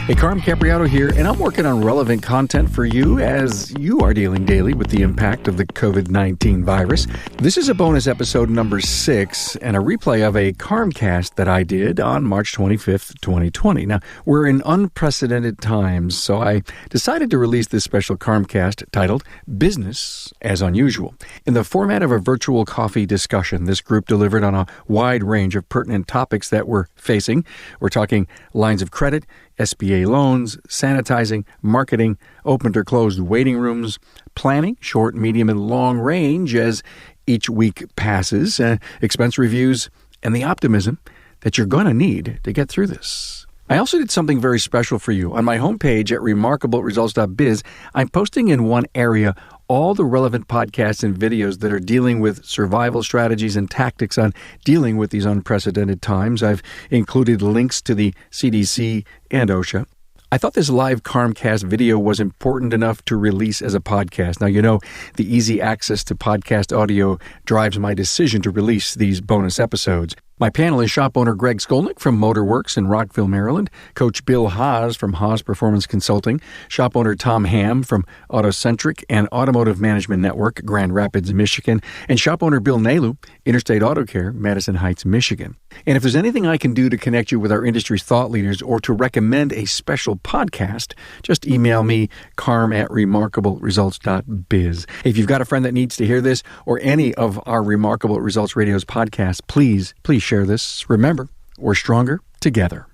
Hey, Carm Capriato here, and I'm working on relevant content for you as you are dealing daily with the impact of the COVID-19 virus. This is a bonus episode number 6 and a replay of a Carmcast that I did on March 25th, 2020. Now, we're in unprecedented times, so I decided to release this special Carmcast titled Business as Unusual. In the format of a virtual coffee discussion, this group delivered on a wide range of pertinent topics that we're facing. We're talking lines of credit, SBA loans, sanitizing, marketing, opened or closed waiting rooms, planning, short, medium, and long range as each week passes, expense reviews, and the optimism that you're going to need to get through this. I also did something very special for you. On my homepage at remarkableresults.biz, I'm posting in one area all the relevant podcasts and videos that are dealing with survival strategies and tactics on dealing with these unprecedented times. I've included links to the CDC and OSHA. I thought this live Carmcast video was important enough to release as a podcast. Now, you know, the easy access to podcast audio drives my decision to release these bonus episodes. My panel is shop owner Greg Skolnik from Motorworks in Rockville, Maryland, Coach Bill Haas from Haas Performance Consulting, shop owner Tom Ham from Autocentric and Automotive Management Network, Grand Rapids, Michigan, and shop owner Bill Nalu, Interstate Auto Care, Madison Heights, Michigan. And if there's anything I can do to connect you with our industry's thought leaders or to recommend a special podcast, just email me, carm@remarkableresults.biz. If you've got a friend that needs to hear this or any of our Remarkable Results Radio's podcasts, please share this. Remember, we're stronger together.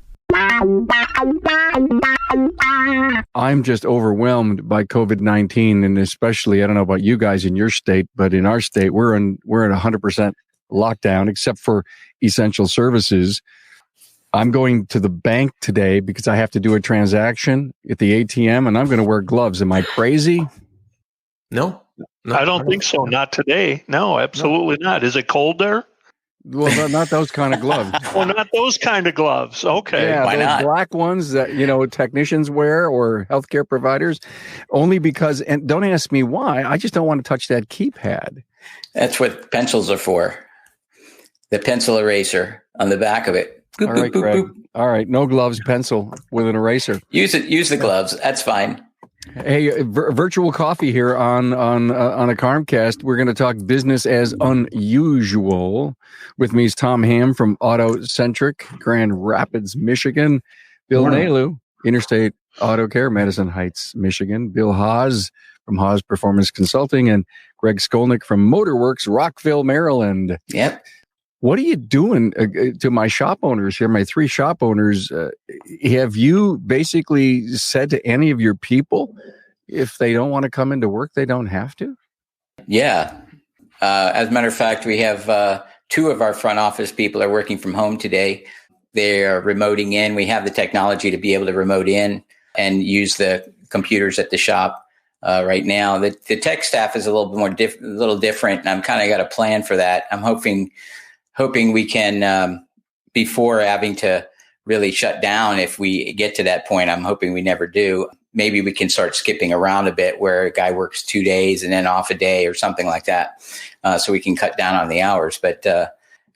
I'm just overwhelmed by COVID-19, and especially, I don't know about you guys in your state, but in our state, we're in 100% lockdown except for essential services. I'm going to the bank today because I have to do a transaction at the ATM, and I'm going to wear gloves. Am I crazy? No, I don't think so. Not today. No, absolutely not. Is it cold there? Well, not those kind of gloves. Well, not those kind of gloves. Okay. Yeah, why those not? Black ones that, technicians wear or healthcare providers, only because, and don't ask me why, I just don't want to touch that keypad. That's what pencils are for. The pencil eraser on the back of it. Boop, all right, boop, Greg. boop, boop. All right, no gloves, pencil with an eraser. Use the gloves. That's fine. Hey, virtual coffee here on a Carmcast. We're going to talk business as unusual. With me is Tom Ham from Autocentric, Grand Rapids, Michigan. Bill Nalu, Interstate Auto Care, Madison Heights, Michigan. Bill Haas from Haas Performance Consulting, and Greg Skolnik from Motorworks, Rockville, Maryland. Yep. What are you doing to my shop owners here, my 3 shop owners? Have you basically said to any of your people, if they don't want to come into work, they don't have to? Yeah. As a matter of fact, we have 2 of our front office people are working from home today. They are remoting in. We have the technology to be able to remote in and use the computers at the shop right now. The tech staff is a little bit more different, and I'm kind of got a plan for that. I'm hoping we can, before having to really shut down, if we get to that point, I'm hoping we never do, maybe we can start skipping around a bit where a guy works 2 days and then off a day or something like that, so we can cut down on the hours. But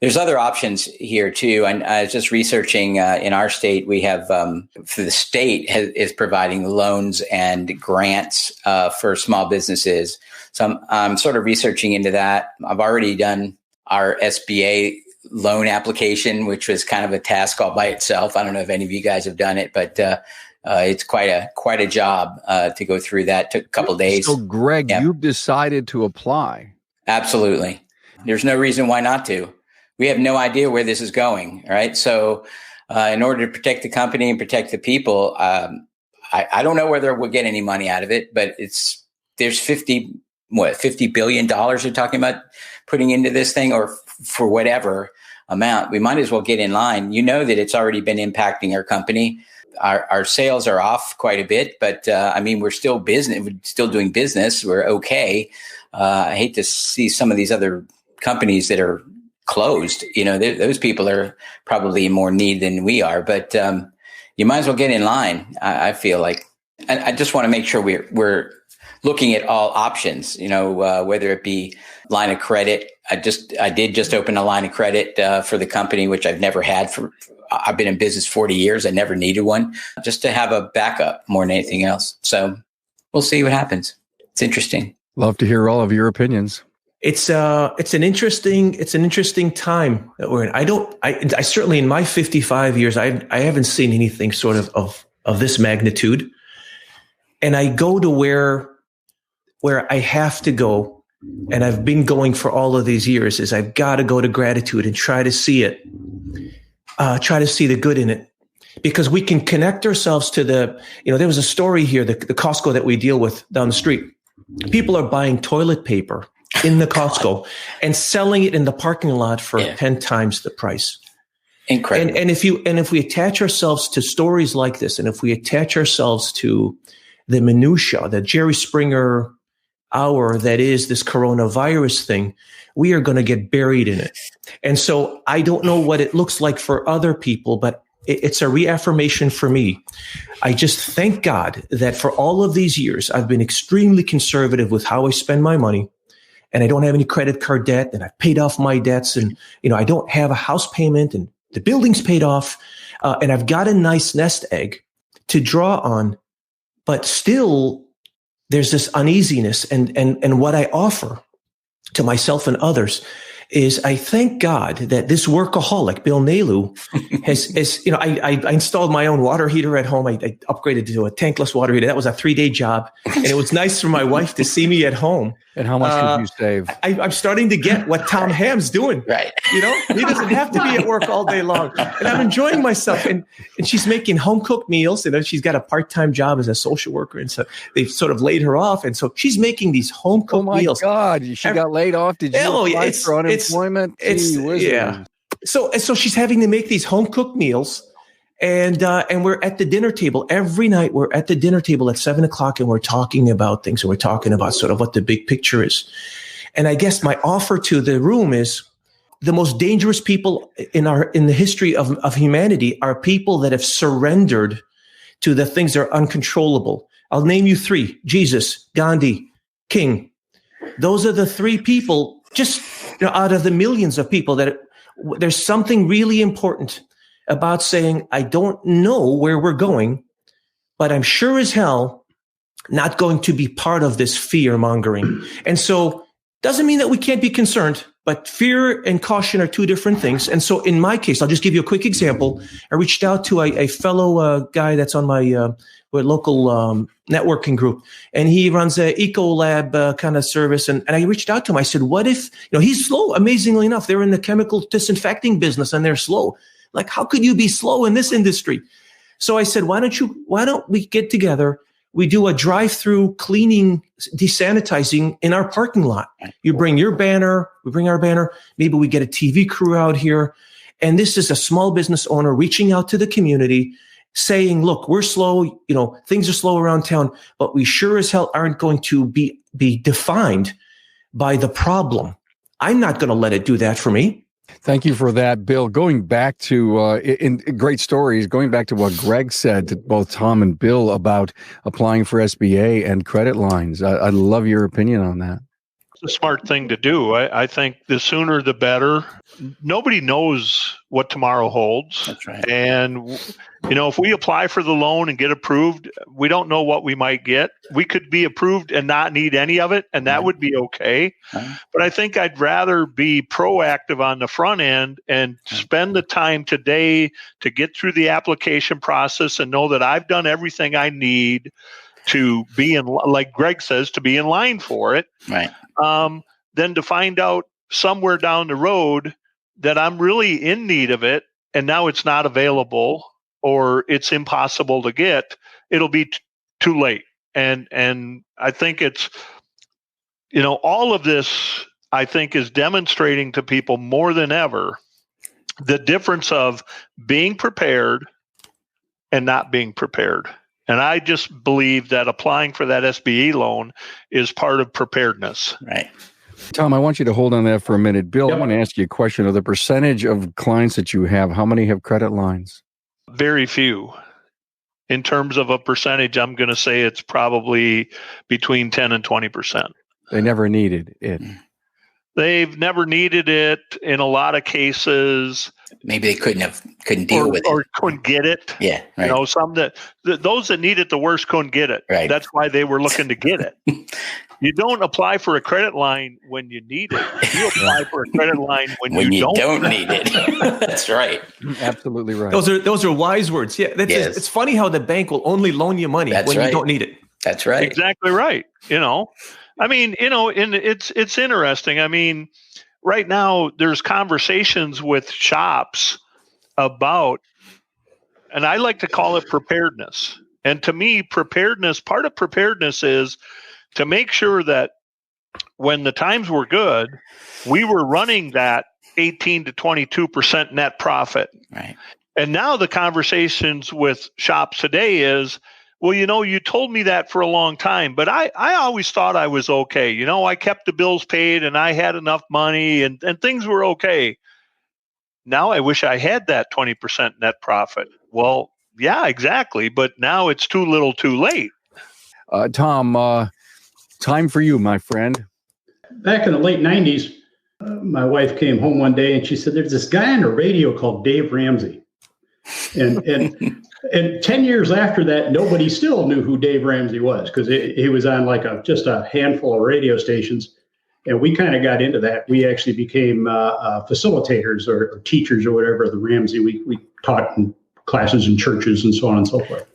there's other options here too. And I was just researching in our state, we have, for the state is providing loans and grants for small businesses. So I'm sort of researching into that. I've already done our SBA loan application, which was kind of a task all by itself. I don't know if any of you guys have done it, but it's quite a job to go through that. Took a couple of days. So, Greg, Yeah. You've decided to apply. Absolutely. There's no reason why not to. We have no idea where this is going, right? So in order to protect the company and protect the people, I don't know whether we'll get any money out of it, but there's $50 billion you're talking about putting into this thing, or for whatever amount. We might as well get in line. You know that it's already been impacting our company. Our sales are off quite a bit, but we're still doing business. We're okay. I hate to see some of these other companies that are closed. Those people are probably in more need than we are, but you might as well get in line. I feel like I just want to make sure we're looking at all options, whether it be line of credit, I did just open a line of credit for the company, which I've never had I've been in business 40 years. I never needed one, just to have a backup more than anything else. So we'll see what happens. It's interesting. Love to hear all of your opinions. It's an interesting time that we're in. I certainly, in my 55 years, I haven't seen anything sort of this magnitude. And I go to where I have to go, and I've been going for all of these years, is I've got to go to gratitude and try to see it, try to see the good in it, because we can connect ourselves to there was a story here, the Costco that we deal with down the street. People are buying toilet paper in the Costco and selling it in the parking lot for 10 times the price. Incredible. And if we attach ourselves to stories like this, and if we attach ourselves to the minutia, the Jerry Springer hour that is this coronavirus thing, we are going to get buried in it. And so I don't know what it looks like for other people, but it's a reaffirmation for me. I just thank God that for all of these years, I've been extremely conservative with how I spend my money, and I don't have any credit card debt, and I've paid off my debts, and I don't have a house payment, and the building's paid off, and I've got a nice nest egg to draw on. But still, there's this uneasiness, and what I offer to myself and others is I thank God that this workaholic, Bill Nalu, has I installed my own water heater at home. I upgraded to a tankless water heater. That was a 3-day job. And it was nice for my wife to see me at home. And how much did you save? I'm starting to get what Tom Ham's doing. Right. He doesn't have to be at work all day long. And I'm enjoying myself. And she's making home cooked meals. She's got a part-time job as a social worker. And so they've sort of laid her off. And so she's making these home cooked meals. Oh my God. She got laid off. Did you apply for unemployment? So she's having to make these home cooked meals. And we're at the dinner table every night. We're at the dinner table at 7:00, and we're talking about things. And we're talking about sort of what the big picture is. And I guess my offer to the room is the most dangerous people in the history of humanity are people that have surrendered to the things that are uncontrollable. I'll name you 3: Jesus, Gandhi, King. Those are the 3 people, just out of the millions of people, that there's something really important about saying, I don't know where we're going, but I'm sure as hell not going to be part of this fear mongering. And so doesn't mean that we can't be concerned, but fear and caution are 2 different things. And so in my case, I'll just give you a quick example. I reached out to a fellow guy that's on my local networking group, and he runs a Ecolab kind of service. And I reached out to him. I said, what if, he's slow, amazingly enough. They're in the chemical disinfecting business, and they're slow. Like, how could you be slow in this industry? So I said, why don't we get together? We do a drive-through cleaning, desanitizing in our parking lot. You bring your banner, we bring our banner. Maybe we get a TV crew out here. And this is a small business owner reaching out to the community, saying, look, we're slow, things are slow around town, but we sure as hell aren't going to be defined by the problem. I'm not going to let it do that for me. Thank you for that, Bill. Going back to in great stories, going back to what Greg said to both Tom and Bill about applying for SBA and credit lines. I love your opinion on that. It's a smart thing to do. I think the sooner the better. Nobody knows what tomorrow holds. That's right. And, if we apply for the loan and get approved, we don't know what we might get. We could be approved and not need any of it, and that would be okay. But I think I'd rather be proactive on the front end and spend the time today to get through the application process and know that I've done everything I need to be in, like Greg says, to be in line for it. Right. Then to find out somewhere down the road that I'm really in need of it, and now it's not available or it's impossible to get, it'll be too late. And I think it's, all of this, I think, is demonstrating to people more than ever the difference of being prepared and not being prepared. And I just believe that applying for that SBA loan is part of preparedness. Right. Tom, I want you to hold on that for a minute. Bill, I want to ask you a question. Of the percentage of clients that you have, how many have credit lines? Very few. In terms of a percentage, I'm going to say it's probably between 10 and 20%. They never needed it. They've never needed it in a lot of cases. Maybe they couldn't deal with it. Or couldn't get it. Yeah. Right. You know, some those that need it the worst couldn't get it. Right. That's why they were looking to get it. You don't apply for a credit line when you need it. You apply for a credit line when you don't need it. That's right. Absolutely right. Those are wise words. Yeah. Yes. It's funny how the bank will only loan you money when you don't need it. That's right. Exactly right. You know, I mean, you know, and it's interesting. I mean, right now there's conversations with shops about, and I like to call it preparedness. And to me, part of preparedness is to make sure that when the times were good, we were running that 18 to 22% net profit. Right. And now the conversations with shops today is, well, you know, you told me that for a long time, but I always thought I was okay. You know, I kept the bills paid and I had enough money and things were okay. Now I wish I had that 20% net profit. Well, yeah, exactly. But now it's too little too late. Tom, time for you, my friend. Back in the late 90s, my wife came home one day and she said, there's this guy on the radio called Dave Ramsey. And 10 years after that, nobody still knew who Dave Ramsey was because he was on like just a handful of radio stations. And we kind of got into that. We actually became facilitators or teachers or whatever, the Ramsey. We taught in classes in churches and so on and so forth.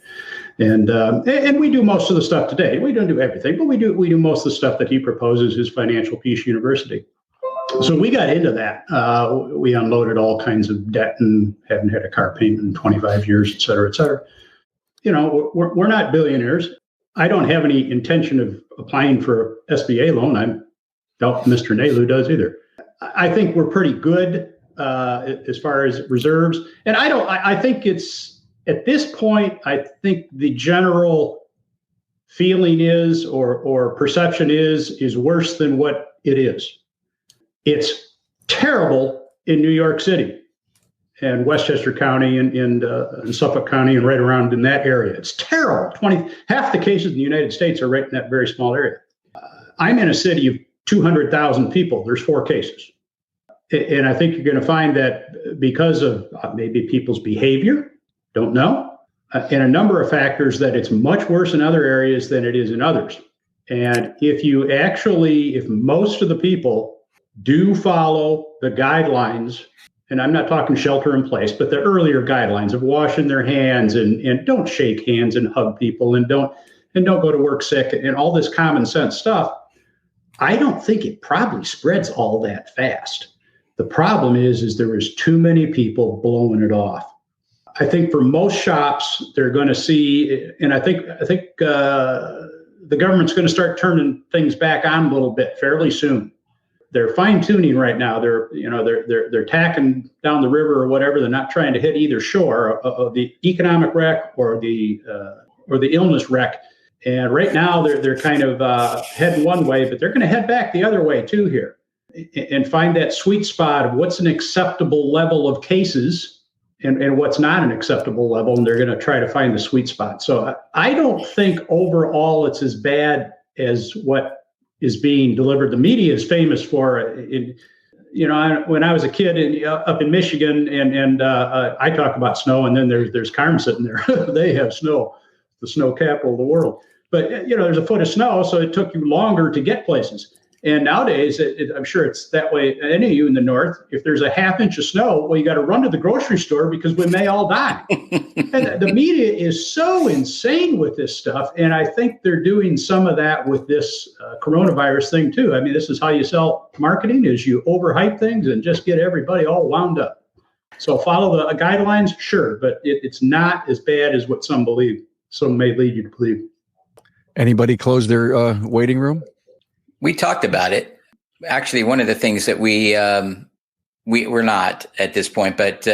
And we do most of the stuff today. We don't do everything, but we do most of the stuff that he proposes is Financial Peace University. So we got into that. We unloaded all kinds of debt and hadn't had a car payment in 25 years, et cetera, et cetera. You know, we're not billionaires. I don't have any intention of applying for an SBA loan. I doubt Mr. Nalu does either. I think we're pretty good as far as reserves. And I think it's, at this point, I think the general feeling is or perception is worse than what it is. It's terrible in New York City and Westchester County and Suffolk County and right around in that area. It's terrible. Half the cases in the United States are right in that very small area. I'm in a city of 200,000 people. There's 4 cases. And I think you're going to find that because of maybe people's behavior, don't know, and a number of factors, that it's much worse in other areas than it is in others. And if most of the people do follow the guidelines, and I'm not talking shelter in place, but the earlier guidelines of washing their hands and don't shake hands and hug people and don't go to work sick and all this common sense stuff, I don't think it probably spreads all that fast. The problem is there is too many people blowing it off. I think for most shops, they're going to see, and I think the government's going to start turning things back on a little bit fairly soon. They're fine tuning right now. They're tacking down the river or whatever. They're not trying to hit either shore of the economic wreck or the illness wreck. And right now they're kind of heading one way, but they're going to head back the other way too here, and find that sweet spot of what's an acceptable level of cases and what's not an acceptable level. And they're going to try to find the sweet spot. So I don't think overall it's as bad as what is being delivered. The media is famous for it. When I was a kid up in Michigan, and I talk about snow, and then there's Carm sitting there. They have snow, the snow capital of the world. But there's a foot of snow, so it took you longer to get places. And nowadays, I'm sure it's that way. Any of you in the north, if there's a half inch of snow, well, you got to run to the grocery store because we may all die. And the media is so insane with this stuff. And I think they're doing some of that with this coronavirus thing too. I mean, this is how you sell marketing, is you overhype things and just get everybody all wound up. So follow the guidelines, sure, but it's not as bad as what some believe. Some may lead you to believe. Anybody close their waiting room? We talked about it. Actually, one of the things that we're not at this point, but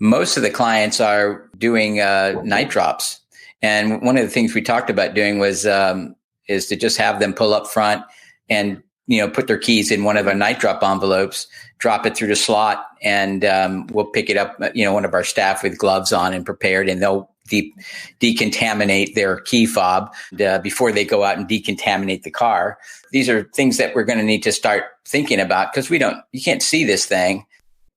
most of the clients are doing night drops. And one of the things we talked about doing was is to just have them pull up front and put their keys in one of our night drop envelopes, drop it through the slot, and we'll pick it up. One of our staff with gloves on and prepared, and they'll decontaminate their key fob before they go out and decontaminate the car. These are things that we're going to need to start thinking about because you can't see this thing.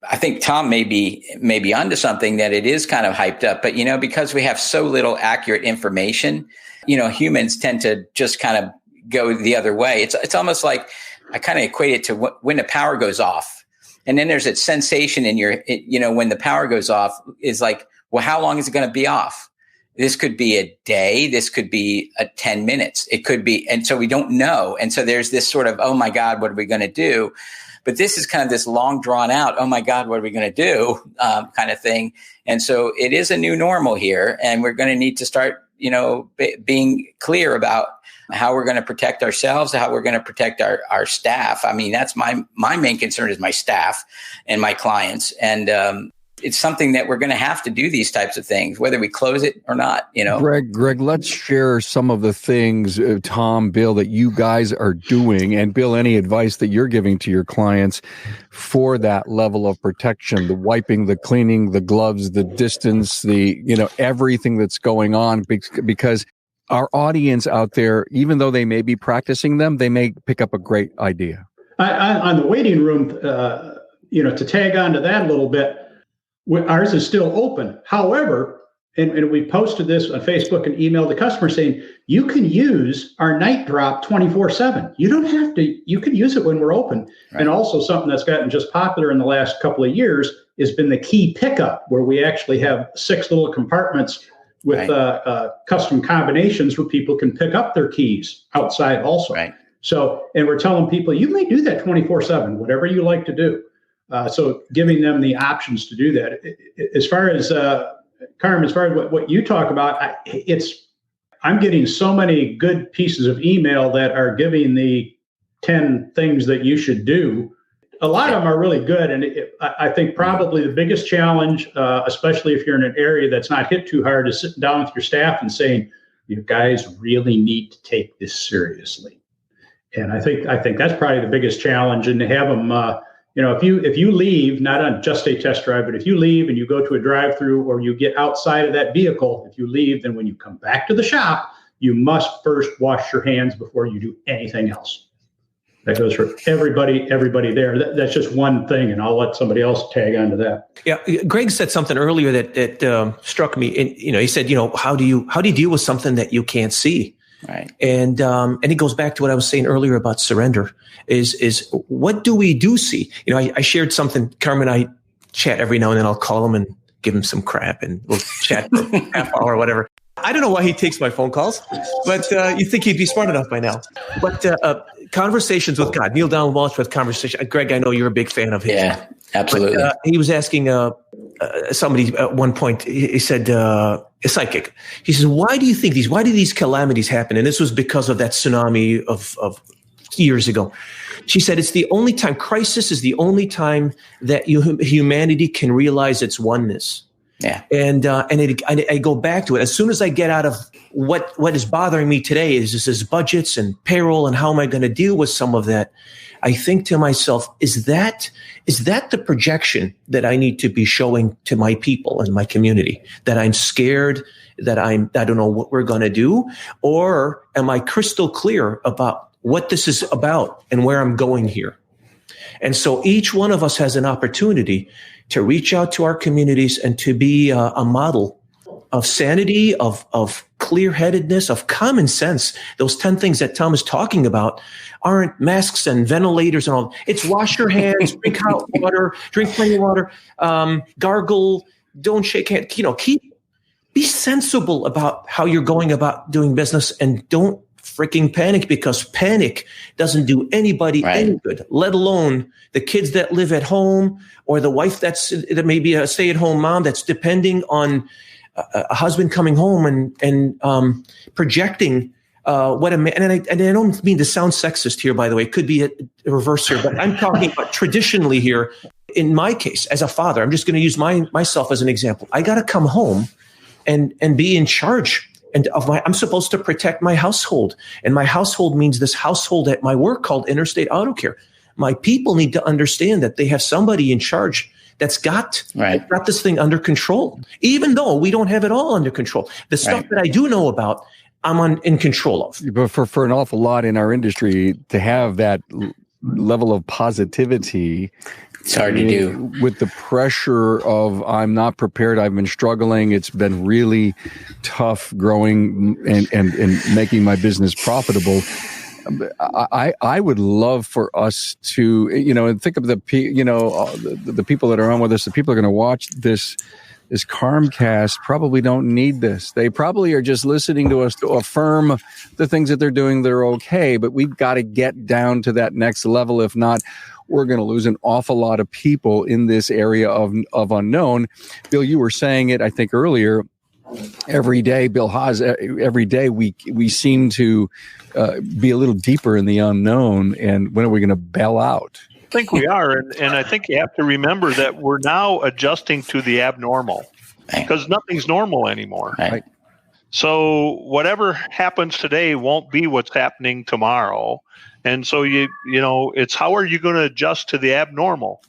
I think Tom may be onto something that it is kind of hyped up, but because we have so little accurate information, humans tend to just kind of go the other way. It's almost like I kind of equate it to when the power goes off, and then there's that sensation in when the power goes off is like, well, how long is it going to be off? This could be a day. This could be 10 minutes. It could be, and so we don't know. And so there's this sort of, oh my God, what are we going to do? But this is kind of this long drawn out, oh my God, what are we going to do kind of thing. And so it is a new normal here. And we're going to need to start, being clear about how we're going to protect ourselves, how we're going to protect our staff. I mean, that's my main concern is my staff and my clients. And it's something that we're going to have to do these types of things, whether we close it or not, Greg, let's share some of the things, Tom, Bill, that you guys are doing. And Bill, any advice that you're giving to your clients for that level of protection, the wiping, the cleaning, the gloves, the distance, everything that's going on, because our audience out there, even though they may be practicing them, they may pick up a great idea. On the waiting room, to tag on to that a little bit, ours is still open. However, and we posted this on Facebook and emailed the customer saying, you can use our night drop 24/7. You don't have to, you can use it when we're open. Right. And also something that's gotten just popular in the last couple of years has been the key pickup, where we actually have 6 little compartments with custom combinations where people can pick up their keys outside also. Right. So, and we're telling people, you may do that 24/7, whatever you like to do. So giving them the options to do that. As far as, Carm, as far as what you talk about, I'm getting so many good pieces of email that are giving the 10 things that you should do. A lot of them are really good. And I think probably the biggest challenge, especially if you're in an area that's not hit too hard, is sitting down with your staff and saying, you guys really need to take this seriously. And I think that's probably the biggest challenge, and to have them, if you leave, not on just a test drive, but if you leave and you go to a drive-through or you get outside of that vehicle, if you leave, then when you come back to the shop, you must first wash your hands before you do anything else. That goes for everybody there. That's just one thing, and I'll let somebody else tag onto that. Yeah, Greg said something earlier that struck me. And he said, how do you deal with something that you can't see? Right. And it goes back to what I was saying earlier about surrender is what do we do see? I shared something. Carmen and I chat every now and then. I'll call him and give him some crap, and we'll chat for a half hour or whatever. I don't know why he takes my phone calls, but you think he'd be smart enough by now. But Conversations with God, Neil Donald Walsh with Conversation. Greg, I know you're a big fan of his. Yeah, absolutely. But, he was asking somebody at one point, he said, a psychic. He says, why do these calamities happen? And this was because of that tsunami of years ago. She said, it's the only time, crisis is the only time that humanity can realize its oneness. Yeah. And I go back to it. As soon as I get out of what is bothering me today is budgets and payroll and how am I going to deal with some of that, I think to myself, is that the projection that I need to be showing to my people and my community, that I'm scared, that I don't know what we're going to do? Or am I crystal clear about what this is about and where I'm going here? And so each one of us has an opportunity to reach out to our communities and to be a model of sanity, of clear-headedness, of common sense. Those 10 things that Tom is talking about aren't masks and ventilators and all. It's wash your hands, drink hot water, drink plenty of water, gargle, don't shake hands. Be sensible about how you're going about doing business, and don't freaking panic, because panic doesn't do anybody any good, let alone the kids that live at home, or the wife that may be a stay-at-home mom that's depending on a husband coming home and projecting what a man. And I don't mean to sound sexist here, by the way. It could be a reverse here, but I'm talking about traditionally here. In my case, as a father, I'm just going to use myself as an example. I got to come home and be in charge. And I'm supposed to protect my household. And my household means this household at my work called Interstate Auto Care. My people need to understand that they have somebody in charge that's got this thing under control, even though we don't have it all under control. The stuff that I do know about, I'm in control of. But for an awful lot in our industry to have that level of positivity, it's hard to do. With the pressure of I'm not prepared, I've been struggling, it's been really tough growing and making my business profitable. I would love for us to, and think of the people that are on with us, the people that are going to watch this Carmcast probably don't need this. They probably are just listening to us to affirm the things that they're doing. They're okay, but we've got to get down to that next level. If not, we're going to lose an awful lot of people in this area of unknown. Bill, you were saying it, I think, earlier. Every day, Bill Haas, every day we seem to be a little deeper in the unknown. And when are we going to bail out? I think we are. And I think you have to remember that we're now adjusting to the abnormal because nothing's normal anymore. Right. So whatever happens today won't be what's happening tomorrow. And so, it's how are you going to adjust to the abnormal?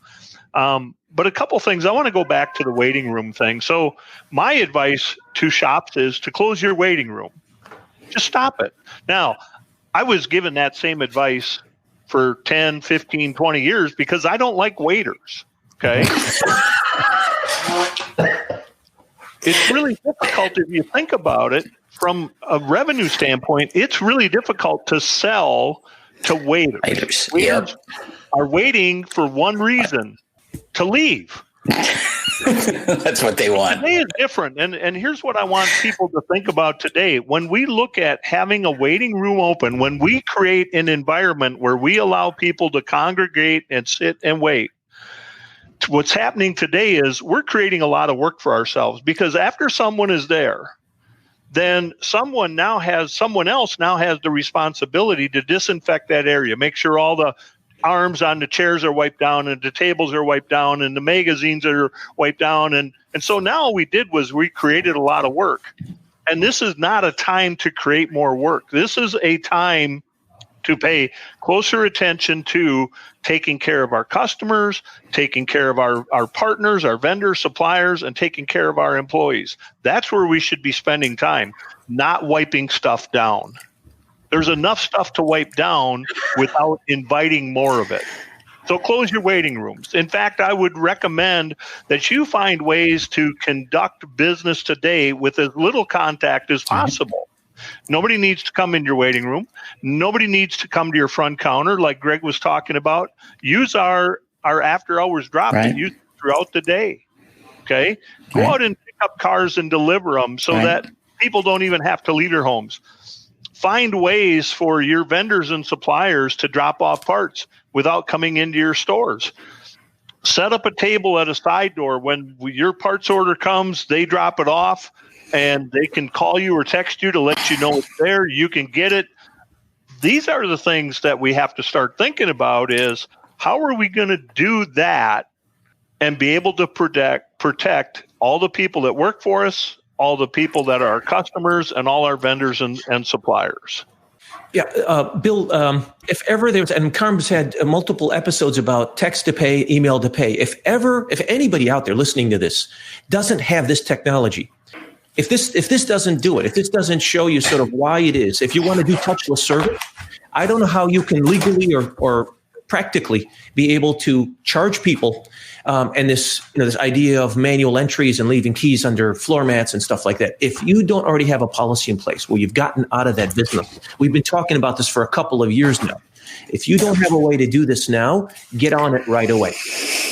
But a couple things, I want to go back to the waiting room thing. So my advice to shops is to close your waiting room. Just stop it. Now, I was given that same advice for 10, 15, 20 years because I don't like waiters. Okay. It's really difficult if you think about it from a revenue standpoint. It's really difficult to sell to waiters. Waiters are waiting for one reason: to leave. That's what they want. Today is different. And here's what I want people to think about today. When we look at having a waiting room open, when we create an environment where we allow people to congregate and sit and wait, what's happening today is we're creating a lot of work for ourselves because after someone is there, then someone else now has the responsibility to disinfect that area, make sure all the arms on the chairs are wiped down and the tables are wiped down and the magazines are wiped down. And so now what we did was we created a lot of work. And this is not a time to create more work. This is a time to pay closer attention to taking care of our customers, taking care of our partners, our vendors, suppliers, and taking care of our employees. That's where we should be spending time, not wiping stuff down. There's enough stuff to wipe down without inviting more of it. So close your waiting rooms. In fact, I would recommend that you find ways to conduct business today with as little contact as possible. Nobody needs to come in your waiting room. Nobody needs to come to your front counter like Greg was talking about. Use our after hours drop and use it throughout the day. Okay? Go out and pick up cars and deliver them so that people don't even have to leave their homes. Find ways for your vendors and suppliers to drop off parts without coming into your stores. Set up a table at a side door. When your parts order comes, they drop it off and they can call you or text you to let you know it's there. You can get it. These are the things that we have to start thinking about is how are we going to do that and be able to protect all the people that work for us, all the people that are our customers, and all our vendors and suppliers. Yeah, Bill, if ever there was, and Carm's had multiple episodes about text to pay, email to pay. If anybody out there listening to this doesn't have this technology, if this doesn't do it, if this doesn't show you sort of why it is, if you want to do touchless service, I don't know how you can legally or practically be able to charge people and this idea of manual entries and leaving keys under floor mats and stuff like that. If you don't already have a policy in place where you've gotten out of that business, we've been talking about this for a couple of years now. If you don't have a way to do this now, get on it right away.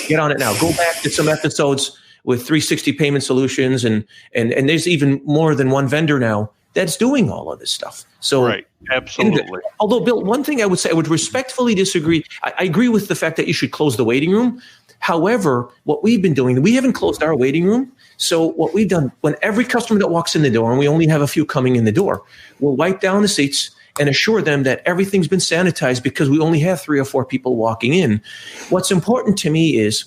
Get on it now. Go back to some episodes with 360 payment solutions and there's even more than one vendor now that's doing all of this stuff. So, right, absolutely. Although, Bill, one thing I would say, I would respectfully disagree. I agree with the fact that you should close the waiting room. However, what we've been doing, we haven't closed our waiting room. So what we've done, when every customer that walks in the door, and we only have a few coming in the door, we'll wipe down the seats and assure them that everything's been sanitized because we only have 3 or 4 people walking in. What's important to me is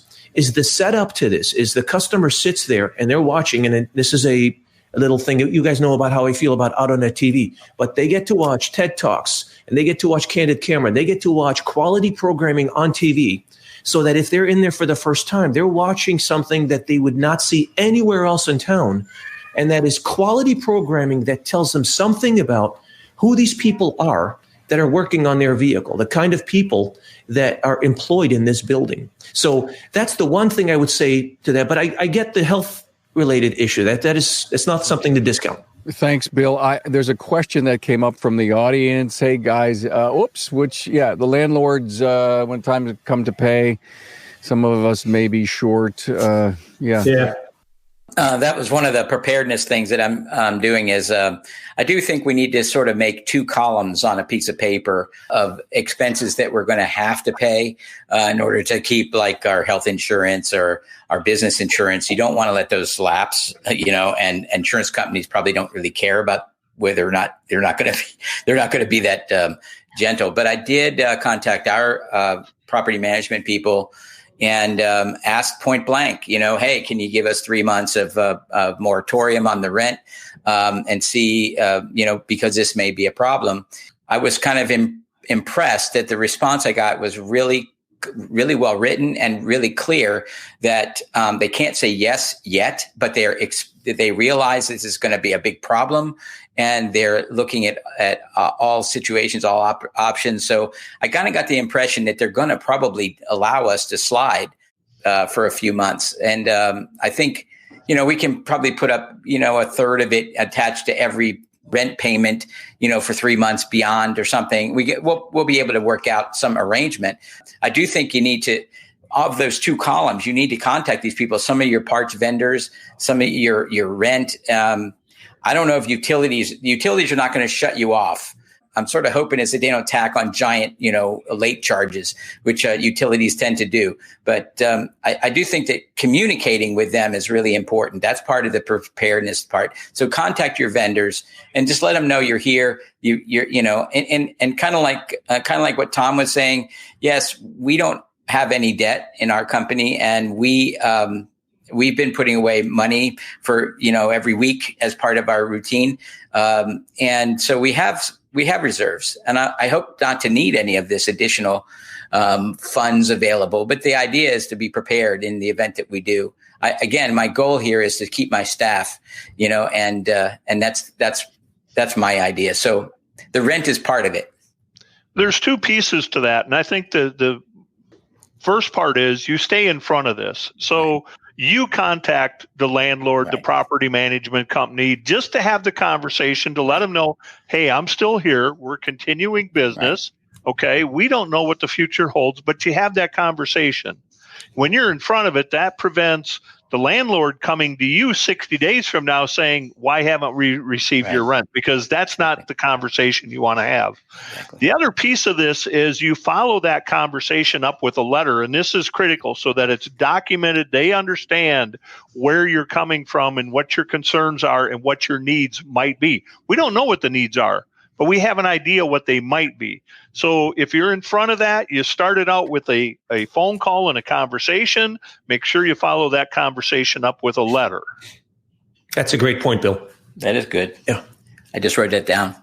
the setup to this, is the customer sits there and they're watching, and this is a little thing. You guys know about how I feel about AutoNet TV, but they get to watch TED Talks and they get to watch Candid Camera. They get to watch quality programming on TV so that if they're in there for the first time, they're watching something that they would not see anywhere else in town. And that is quality programming that tells them something about who these people are that are working on their vehicle, the kind of people that are employed in this building. So that's the one thing I would say to that. But I get the health-related issue. It's not something to discount. Thanks, Bill. There's a question that came up from the audience. Hey, guys, the landlords, when time to come to pay, some of us may be short. Yeah. That was one of the preparedness things that I'm doing is I do think we need to sort of make 2 columns on a piece of paper of expenses that we're going to have to pay in order to keep like our health insurance or our business insurance. You don't want to let those lapse, and insurance companies probably don't really care about whether or not they're not going to be that gentle. But I did contact our property management people and asked point blank, hey, can you give us 3 months of moratorium on the rent and see, because this may be a problem. I was kind of impressed that the response I got was really, really well written and really clear that they can't say yes yet, but they realize this is going to be a big problem. And they're looking at all situations, all options. So I kind of got the impression that they're going to probably allow us to slide for a few months. And I think, we can probably put up, a third of it attached to every rent payment, for 3 months beyond or something. We'll be able to work out some arrangement. I do think you need to, of those 2 columns, you need to contact these people, some of your parts vendors, some of your rent. I don't know if utilities are not going to shut you off. I'm sort of hoping is that they don't tack on giant, late charges, which utilities tend to do. But I do think that communicating with them is really important. That's part of the preparedness part. So contact your vendors and just let them know you're here. You're and kind of like what Tom was saying. Yes, we don't have any debt in our company, and we've been putting away money for, every week as part of our routine. And so we have reserves, and I hope not to need any of this additional funds available. But the idea is to be prepared in the event that we do. Again, my goal here is to keep my staff, and that's my idea. So the rent is part of it. There's 2 pieces to that. And I think the first part is you stay in front of this. So you contact the landlord, right, the property management company, just to have the conversation, to let them know, hey, I'm still here. We're continuing business. Right. Okay. We don't know what the future holds, but you have that conversation. When you're in front of it, that prevents the landlord coming to you 60 days from now saying, why haven't we received your rent? Because that's not the conversation you want to have. Exactly. The other piece of this is you follow that conversation up with a letter, and this is critical so that it's documented. They understand where you're coming from and what your concerns are and what your needs might be. We don't know what the needs are, but we have an idea what they might be. So if you're in front of that, you started out with a phone call and a conversation. Make sure you follow that conversation up with a letter. That's a great point, Bill. That is good. Yeah. I just wrote that down.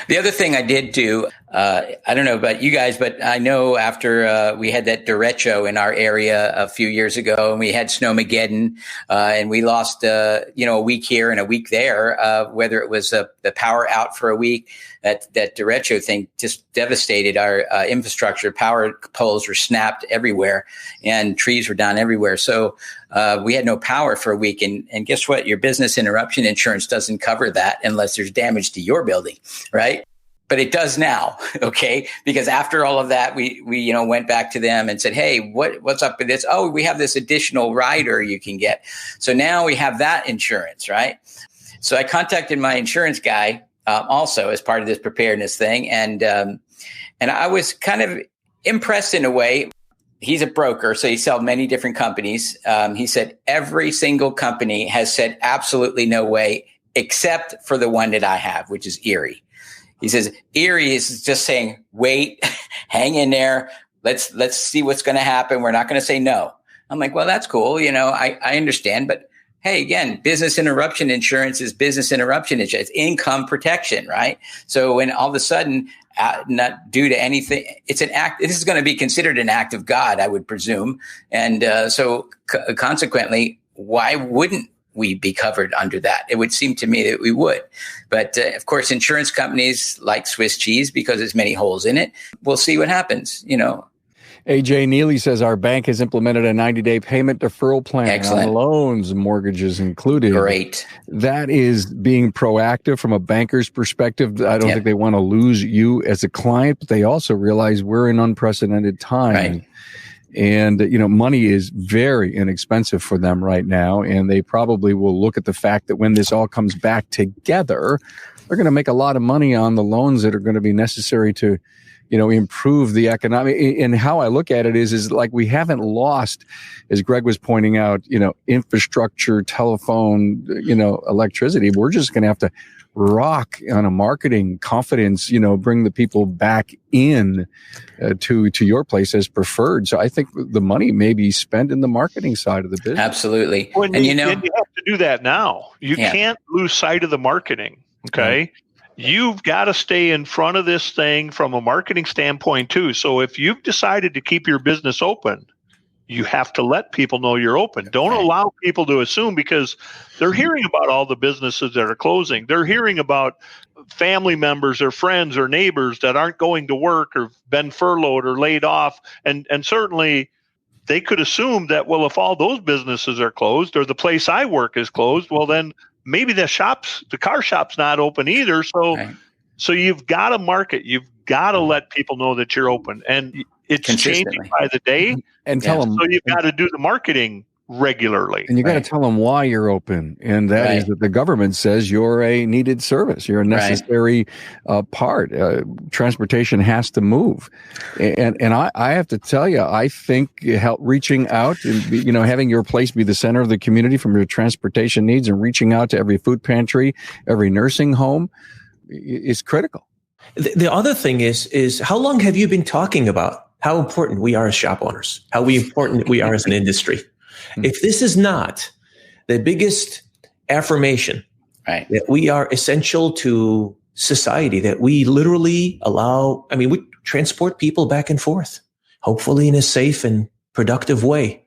The other thing I did do, I don't know about you guys, but I know after we had that derecho in our area a few years ago, and we had Snowmageddon, and we lost, a week here and a week there, whether it was the power out for a week, that derecho thing just devastated our infrastructure. Power poles were snapped everywhere, and trees were down everywhere. So we had no power for a week. And guess what? Your business interruption insurance doesn't cover that unless there's damage to your building, right? But it does now, okay? Because after all of that, we went back to them and said, hey, what's up with this? Oh, we have this additional rider you can get. So now we have that insurance, right? So I contacted my insurance guy also as part of this preparedness thing. And I was kind of impressed in a way. He's a broker, so he sells many different companies. He said every single company has said absolutely no way, except for the one that I have, which is Erie. He says Erie is just saying, wait, hang in there. Let's see what's going to happen. We're not going to say no. I'm like, well, that's cool. I understand, but hey, again, business interruption insurance is business interruption insurance, it's income protection, right? So when all of a sudden, not due to anything, it's an act. This is going to be considered an act of God, I would presume. And so consequently, why wouldn't we be covered under that? It would seem to me that we would. But of course, insurance companies like Swiss cheese because there's many holes in it. We'll see what happens, AJ Neely says our bank has implemented a 90-day payment deferral plan. Excellent. On loans, mortgages included. Great. That is being proactive from a banker's perspective. I don't think they want to lose you as a client, but they also realize we're in unprecedented time. Right. And, money is very inexpensive for them right now. And they probably will look at the fact that when this all comes back together, they're going to make a lot of money on the loans that are going to be necessary to improve the economic. And how I look at it is like we haven't lost, as Greg was pointing out, infrastructure, telephone, electricity. We're just going to have to rock on a marketing confidence, bring the people back in to your place as preferred. So I think the money may be spent in the marketing side of the business. Absolutely. And you have to do that now. You can't lose sight of the marketing. Okay. Right. You've got to stay in front of this thing from a marketing standpoint too. So if you've decided to keep your business open, you have to let people know you're open. Don't allow people to assume, because they're hearing about all the businesses that are closing. They're hearing about family members or friends or neighbors that aren't going to work or been furloughed or laid off. And certainly they could assume that, well, if all those businesses are closed or the place I work is closed, well, then maybe the car shop's not open either. So you've got to market. You've got to let people know that you're open, and it's changing by the day. And tell them. So you've got to do the marketing regularly. And you got to tell them why you're open. And that is that the government says you're a needed service. You're a necessary part. Transportation has to move. And I have to tell you, I think reaching out and, having your place be the center of the community from your transportation needs and reaching out to every food pantry, every nursing home is critical. The other thing is how long have you been talking about how important we are as shop owners, how important we are as an industry? If this is not the biggest affirmation that we are essential to society, that we literally we transport people back and forth, hopefully in a safe and productive way.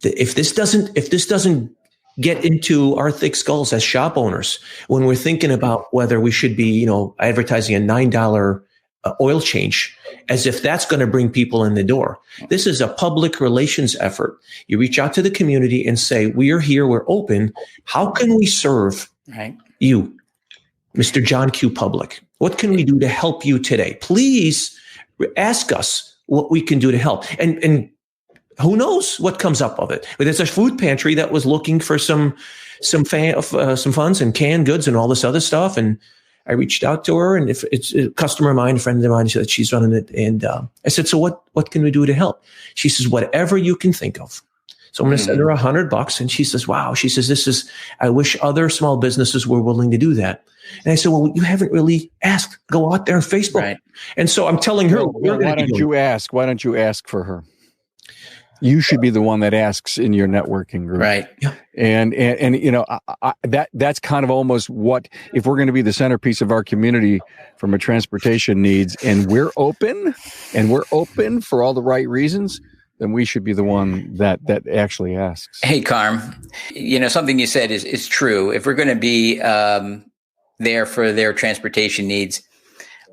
If this doesn't get into our thick skulls as shop owners, when we're thinking about whether we should be, advertising a $9 oil change, as if that's going to bring people in the door. This is a public relations effort. You reach out to the community and say, we are here, we're open. How can we serve you, Mr. John Q. Public? What can we do to help you today? Please ask us what we can do to help. And who knows what comes up of it? But there's a food pantry that was looking for some funds and canned goods and all this other stuff. And I reached out to her, and if it's a customer of mine, a friend of mine, that she's running it. And I said, so what can we do to help? She says, whatever you can think of. So I'm going to send her $100. And she says, wow. She says, I wish other small businesses were willing to do that. And I said, well, you haven't really asked. Go out there on Facebook. Right. And so I'm telling her, why don't you ask? Why don't you ask for her? You should be the one that asks in your networking group. Right. Yeah. And that's kind of almost what, if we're going to be the centerpiece of our community from a transportation needs, and we're open for all the right reasons, then we should be the one that actually asks. Hey, Carm, something you said is true. If we're going to be there for their transportation needs,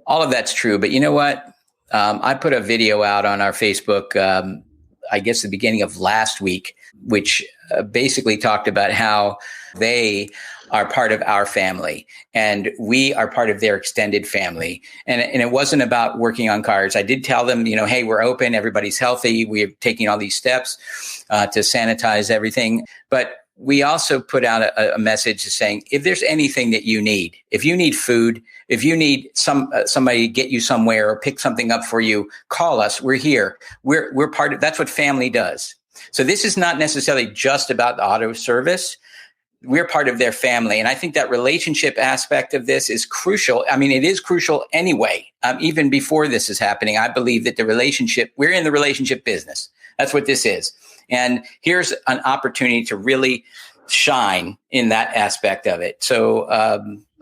all of that's true. But you know what? I put a video out on our Facebook, I guess the beginning of last week, which basically talked about how they are part of our family and we are part of their extended family. And it wasn't about working on cars. I did tell them, hey, we're open, everybody's healthy. We're taking all these steps to sanitize everything. But we also put out a message saying, if there's anything that you need, if you need food, if you need somebody to get you somewhere or pick something up for you, call us. We're here. We're part of, that's what family does. So this is not necessarily just about the auto service. We're part of their family. And I think that relationship aspect of this is crucial. I mean, it is crucial anyway. Even before this is happening, I believe that we're in the relationship business. That's what this is. And here's an opportunity to really shine in that aspect of it. So,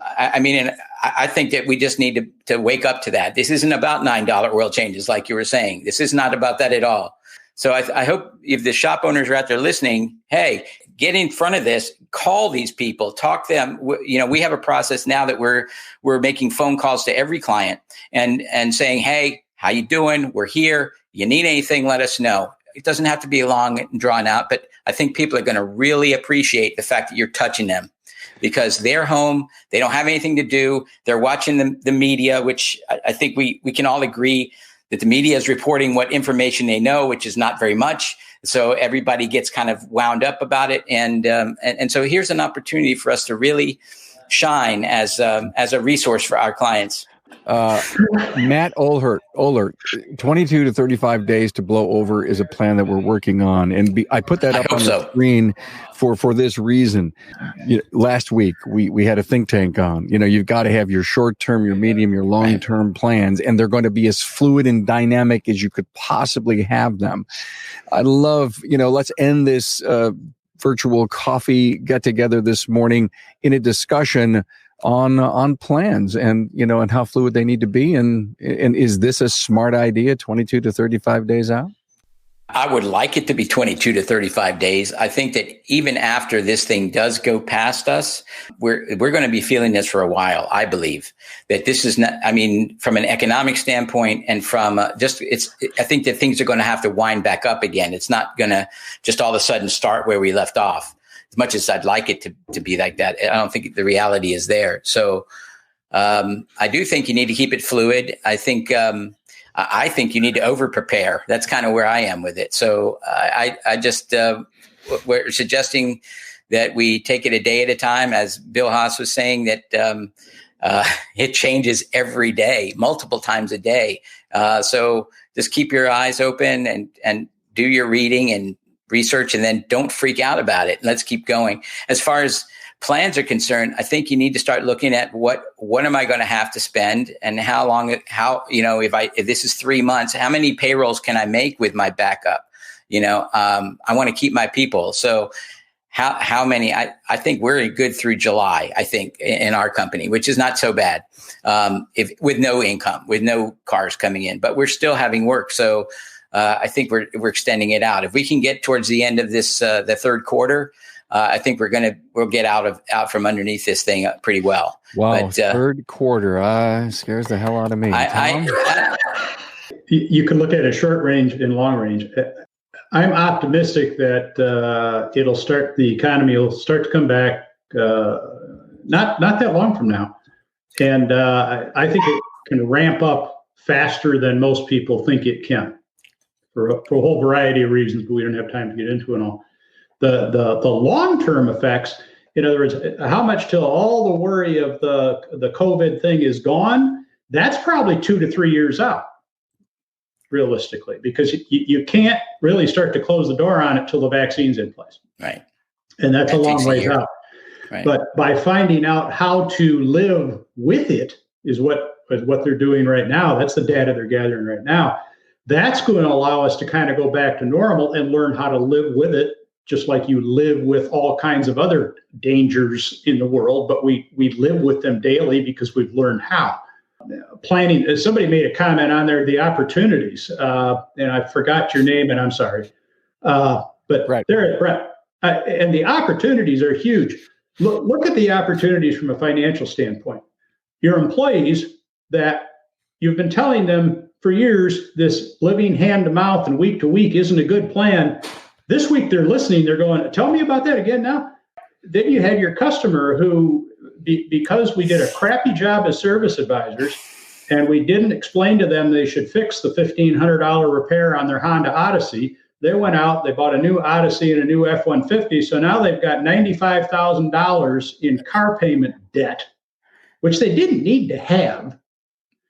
I think that we just need to wake up to that. This isn't about $9 oil changes, like you were saying. This is not about that at all. So I hope if the shop owners are out there listening, hey, get in front of this, call these people, talk to them. We have a process now that we're making phone calls to every client and saying, hey, how you doing? We're here. You need anything, let us know. It doesn't have to be long and drawn out, but I think people are going to really appreciate the fact that you're touching them because they're home. They don't have anything to do. They're watching the media, which I think we can all agree that the media is reporting what information they know, which is not very much. So everybody gets kind of wound up about it. And so here's an opportunity for us to really shine as a resource for our clients. Matt Ohlert, 22 to 35 days to blow over is a plan that we're working on. And I put that up on the screen for this reason. Last week, we had a think tank on. You've got to have your short-term, your medium, your long-term plans, and they're going to be as fluid and dynamic as you could possibly have them. I love, let's end this virtual coffee get-together this morning in a discussion on plans and how fluid they need to be. And is this a smart idea, 22 to 35 days out? I would like it to be 22 to 35 days. I think that even after this thing does go past us, we're going to be feeling this for a while. I believe that this is not, from an economic standpoint and from I think that things are going to have to wind back up again. It's not going to just all of a sudden start where we left off. As much as I'd like it to be like that, I don't think the reality is there. So I do think you need to keep it fluid. I think you need to over prepare. That's kind of where I am with it. So I just we're suggesting that we take it a day at a time, as Bill Haas was saying, that it changes every day, multiple times a day. So just keep your eyes open and do your reading and research, and then don't freak out about it. Let's keep going. As far as plans are concerned, I think you need to start looking at what am I going to have to spend and if this is 3 months, how many payrolls can I make with my backup? I want to keep my people. So how many, I think we're good through July, I think, in our company, which is not so bad. With no income, with no cars coming in, but we're still having work. So I think we're extending it out. If we can get towards the end of this, the third quarter, I think we'll get out from underneath this thing pretty well. Wow, but, third quarter scares the hell out of me. You can look at it short range and long range. I'm optimistic that the economy will start to come back. Not that long from now, and I think it can ramp up faster than most people think it can. For a whole variety of reasons, but we don't have time to get into it all. The long-term effects, in other words, how much till all the worry of the COVID thing is gone, that's probably 2 to 3 years out, realistically, because you can't really start to close the door on it till the vaccine's in place. Right. And that's a long ways out. Right. But by finding out how to live with it is what they're doing right now. That's the data they're gathering right now. That's going to allow us to kind of go back to normal and learn how to live with it, just like you live with all kinds of other dangers in the world, but we live with them daily because we've learned how. Planning, somebody made a comment on there, the opportunities, and I forgot your name, and I'm sorry. But right. They're at Brett. And the opportunities are huge. Look at the opportunities from a financial standpoint. Your employees that you've been telling them for years, this living hand to mouth and week to week isn't a good plan. This week they're listening. They're going, tell me about that again now. Then you had your customer who, because we did a crappy job as service advisors and we didn't explain to them they should fix the $1,500 repair on their Honda Odyssey, they went out, they bought a new Odyssey and a new F-150. So now they've got $95,000 in car payment debt, which they didn't need to have.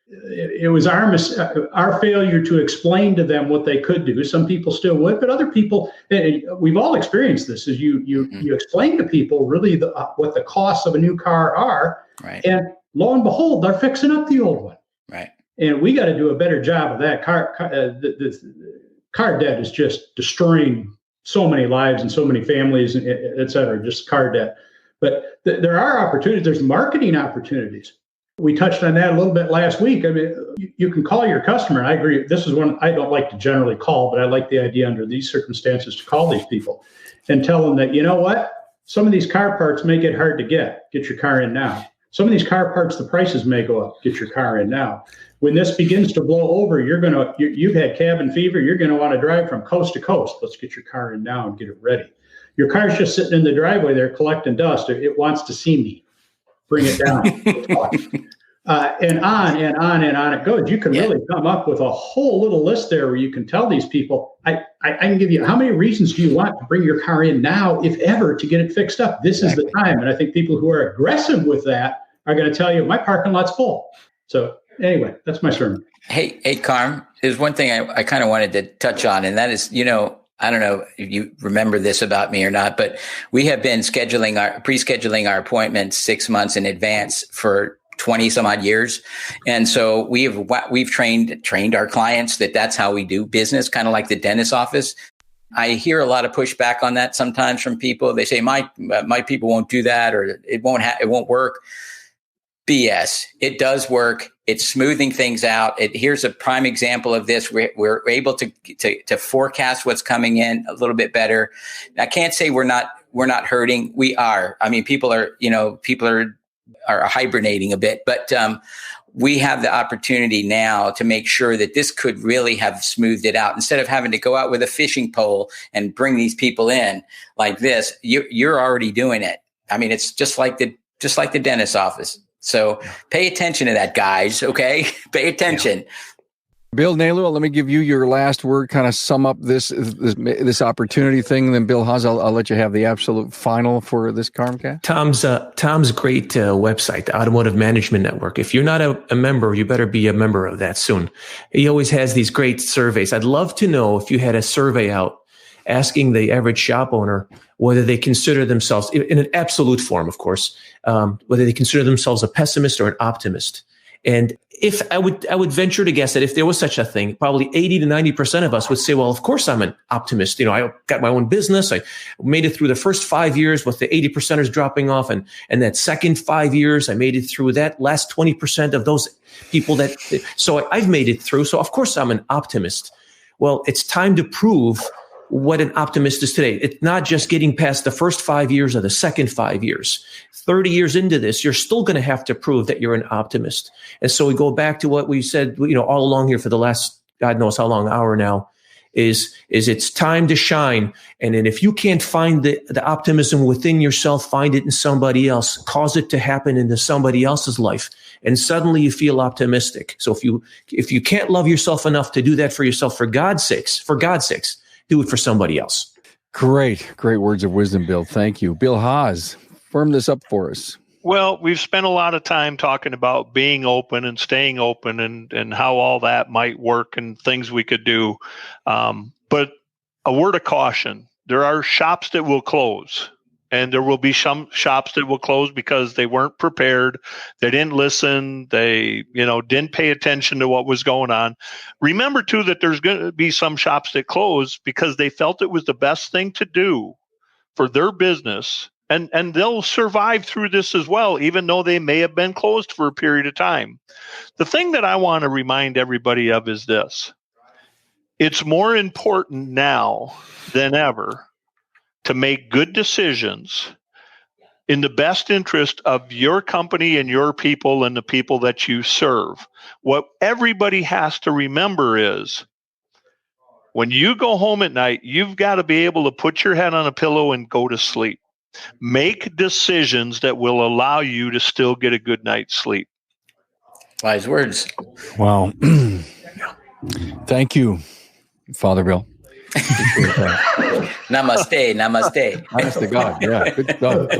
It was our failure to explain to them what they could do. Some people still would, but other people, we've all experienced this, is you explain to people really what the costs of a new car are. Right. And lo and behold, they're fixing up the old one. Right. And we got to do a better job of that. Car debt is just destroying so many lives and so many families, et cetera, just car debt. But there are opportunities. There's marketing opportunities. We touched on that a little bit last week. I mean, you can call your customer, and I agree. This is one I don't like to generally call, but I like the idea under these circumstances to call these people and tell them that, you know what? Some of these car parts may get hard to get. Get your car in now. Some of these car parts, the prices may go up. Get your car in now. When this begins to blow over, you've had cabin fever. You're going to want to drive from coast to coast. Let's get your car in now and get it ready. Your car's just sitting in the driveway there collecting dust. It wants to see me. Bring it down. And on and on and on it goes. You can really come up with a whole little list there where you can tell these people, I can give you, how many reasons do you want to bring your car in now, if ever, to get it fixed up? This is the time. And I think people who are aggressive with that are going to tell you, my parking lot's full. So anyway, that's my sermon. Hey, Carm, there's one thing I kind of wanted to touch on, and that is, I don't know if you remember this about me or not, but we have been pre-scheduling our appointments 6 months in advance for 20 some odd years. And so we've trained our clients that's how we do business, kind of like the dentist's office. I hear a lot of pushback on that sometimes from people. They say, my people won't do that, or it won't work. BS. It does work. It's smoothing things out. Here's a prime example of this. We're able to forecast what's coming in a little bit better. I can't say we're not hurting. We are. I mean, people are hibernating a bit, but we have the opportunity now to make sure that this could really have smoothed it out. Instead of having to go out with a fishing pole and bring these people in like this, you're already doing it. I mean, it's just like the dentist's office. So pay attention to that, guys. Okay, pay attention. Yeah. Bill, Nalu, let me give you your last word. Kind of sum up this opportunity thing. Then Bill Haas, I'll let you have the absolute final for this Carmcast. Tom's great website, the Automotive Management Network. If you're not a member, you better be a member of that soon. He always has these great surveys. I'd love to know if you had a survey out asking the average shop owner whether they consider themselves, in an absolute form, of course, whether they consider themselves a pessimist or an optimist. And if I would venture to guess that if there was such a thing, probably 80 to 90% of us would say, well, of course I'm an optimist. I got my own business. I made it through the first 5 years with the 80%ers dropping off. And that second 5 years, I made it through that last 20% of those people so I've made it through. So of course I'm an optimist. Well, it's time to prove what an optimist is today. It's not just getting past the first 5 years or the second 5 years. 30 years into this, you're still going to have to prove that you're an optimist. And so we go back to what we said, all along here for the last, God knows how long, hour now, is it's time to shine. And then if you can't find the optimism within yourself, find it in somebody else, cause it to happen into somebody else's life. And suddenly you feel optimistic. So if you can't love yourself enough to do that for yourself, for God's sakes, do it for somebody else. Great words of wisdom, Bill. Thank you. Bill Haas, firm this up for us. Well, we've spent a lot of time talking about being open and staying open and how all that might work and things we could do. But a word of caution, there are shops that will close. And there will be some shops that will close because they weren't prepared. They didn't listen. They, didn't pay attention to what was going on. Remember, too, that there's going to be some shops that close because they felt it was the best thing to do for their business. And they'll survive through this as well, even though they may have been closed for a period of time. The thing that I want to remind everybody of is this. It's more important now than ever to make good decisions in the best interest of your company and your people and the people that you serve. What everybody has to remember is when you go home at night, you've got to be able to put your head on a pillow and go to sleep. Make decisions that will allow you to still get a good night's sleep. Wise words. Wow. Thank you, Father Bill. Namaste. Honest to God, yeah, good stuff.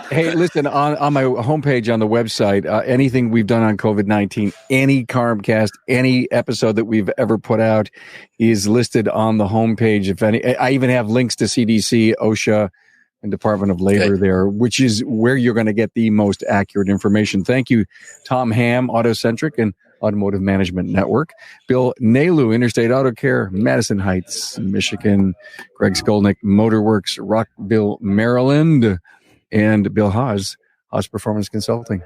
Hey, listen, on my homepage on the website, anything we've done on COVID-19, any Carmcast, any episode that we've ever put out is listed on the homepage. If any, I even have links to CDC, OSHA, and Department of Labor there, which is where you're going to get the most accurate information. Thank you, Tom Ham, Autocentric, and Automotive Management Network. Bill Nalu, Interstate Auto Care, Madison Heights, Michigan. Greg Skolnik, Motorworks, Rockville, Maryland. And Bill Haas, Haas Performance Consulting.